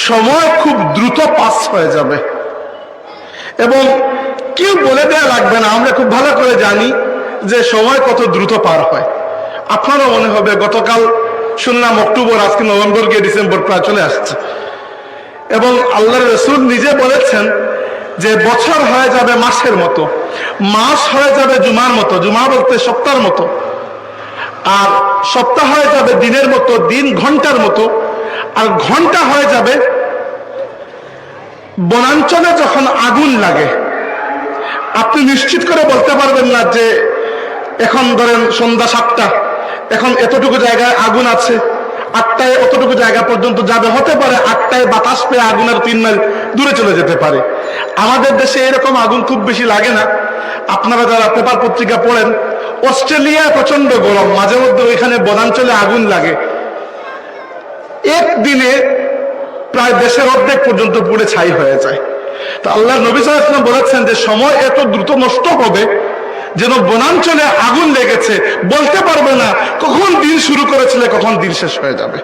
সময় খুব দ্রুত পাস হয়ে যাবে এবং কেউ বলে দেয়া লাগবে না, আমরা খুব ভালো করে জানি যে সময় কত দ্রুত পার হয়। আপনারও মনে হবে গতকাল শুনলাম অক্টোবর, আজকে নভেম্বর গিয়ে ডিসেম্বর প্রায় চলে আসছে এবং আল্লাহর রাসূল নিজে বলেছেন যে বছর হয়ে যাবে মাসের মতো, মাস হয়ে যাবে জুমার মতো, জুমা বলতে সপ্তাহের মতো, আর সপ্তাহ হয়ে যাবে দিনের মতো, দিন ঘন্টার মতো, আর ঘন্টা হয়ে যাবে বনাঞ্চলে যখন আগুন লাগে। আপনি নিশ্চিত করে বলতে পারবেন না যে এখন ধরেন সন্ধ্যা 7টা, এখন এতটুকু জায়গায় আগুন আছে, 8টায় অতটুকু জায়গা পর্যন্ত যাবে, হতে পারে 8টায় বাতাস পেয়ে আগুনের 3 মাইল দূরে চলে যেতে পারে। আমাদের দেশে এরকম আগুন খুব বেশি লাগে না। আপনারা যারা পেপার পত্রিকা পড়েন, অস্ট্রেলিয়া প্রচন্ড গরম, মাঝে মধ্যে ওইখানে বনাঞ্চলে আগুন লাগে, একদিনে প্রায় দেশের অর্ধেক পর্যন্ত পুড়ে ছাই হয়ে যায়। তো আল্লাহর নবী সাল্লাল্লাহু আলাইহি ওয়াসাল্লাম বলেছেন যে সময় এত দ্রুত নষ্ট হবে যেন বনাঞ্চলে আগুন লেগেছে, বলতে পারবে না কখন দিন শুরু করেছিলে, কখন দিন শেষ হয়ে যাবে।